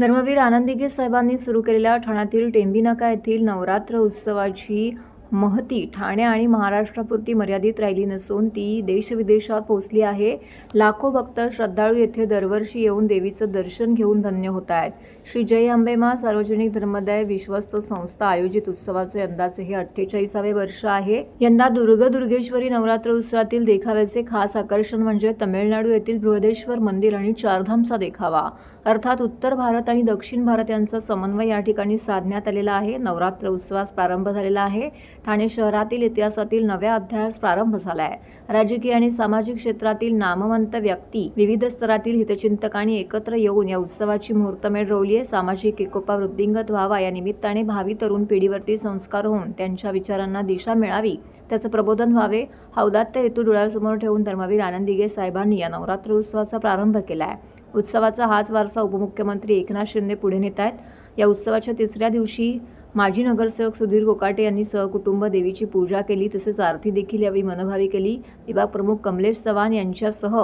धर्मवीर आनंदीगे साहेबांनी सुरू केलेल्या ठाण्यातील टेंभीनाका येथील नवरात्र उत्सवाची महती ठाणे आणि महाराष्ट्रापुरती मर्यादित राहिली नसून ती देशविदेशात पोहोचली आहे। लाखो भक्त श्रद्धाळू येथे दरवर्षी येऊन देवीचं दर्शन घेऊन धन्य होत आहेत। श्री जय अंबे मां सार्वजनिक धर्मदाय विश्वस्त संस्था आयोजित उत्सवाचे यंदाचे हे 48वे वर्ष आहे। यंदा दुर्गेश्वरी नवरात्र उत्सवातील देखाव्याचे खास आकर्षण म्हणजे तमिळनाडू येथील बृहदेश्वर मंदिर आणि चारधामचा देखावा, अर्थात उत्तर भारत आणि दक्षिण भारत यांचा समन्वय या ठिकाणी साधण्यात आलेला आहे। नवरात्र उत्सवास प्रारंभ झालेला आहे। ठाणे शहरातील इतिहासातील नव्या अध्यायास प्रारंभ झाला आहे। राजकीय आणि सामाजिक क्षेत्रातील नामवंत व्यक्ती, विविध स्तरातील हितचिंतकांनी एकत्र येऊन या उत्सवाची मुहूर्तमेढ रोवली आहे। सामाजिक एकोपा वृद्धिंगत व्हावा या निमित्ताने भावी तरुण पिढीवरती संस्कार होऊन त्यांच्या विचारांना दिशा मिळावी, त्याचं प्रबोधन व्हावे हा उदात्त हेतू डोळ्यासमोर ठेवून धर्मवीर आनंदीगे साहेबांनी या नवरात्र उत्सवाचा प्रारंभ केला आहे। उत्सवाचा हाच वारसा उपमुख्यमंत्री एकनाथ शिंदे पुढे नेत आहेत। या उत्सवाच्या तिसऱ्या दिवशी माजी नगरसेवक सुधीर कोकाटे यांनी सहकुटुंब देवीची पूजा केली, तसेच आरती देखील यावेळी मनोभावी केली। विभाग प्रमुख कमलेश चव्हाण यांच्यासह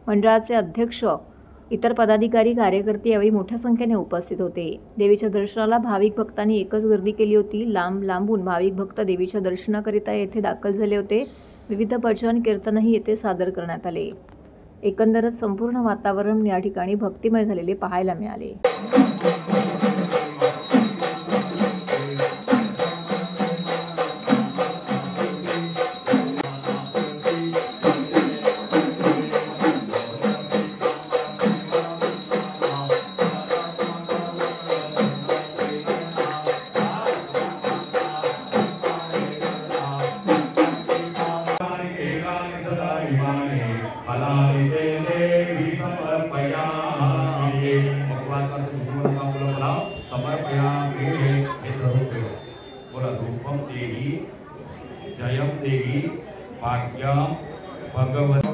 मंडळाचे अध्यक्ष, इतर पदाधिकारी, कार्यकर्ते यावेळी मोठ्या संख्येने उपस्थित होते। देवीच्या दर्शनाला भाविक भक्तांनी एकच गर्दी केली होती। लांब लांबून भाविक भक्त देवीच्या दर्शनाकरिता येथे दाखल झाले होते। विविध भजन कीर्तनही येथे सादर करण्यात आले। एकंदरच संपूर्ण वातावरण या ठिकाणी भक्तिमय झालेले पाहायला मिळाले। जयं देवी भाग्यं भगवती।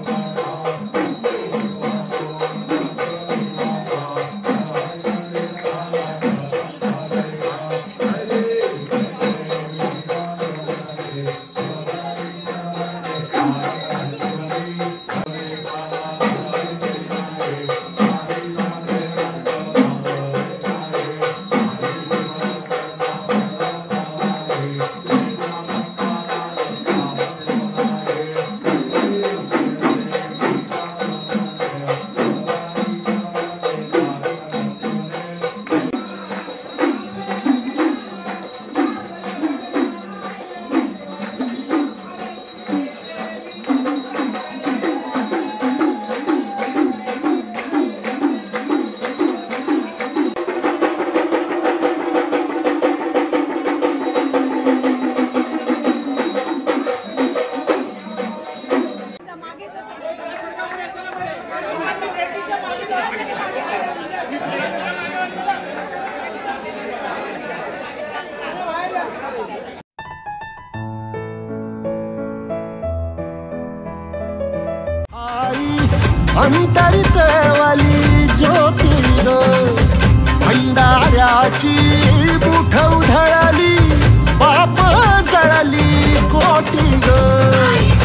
अंतरित वाली ज्योती ग, भंडाऱ्याची बुठ उधळली, पाप जळली कोटी ग।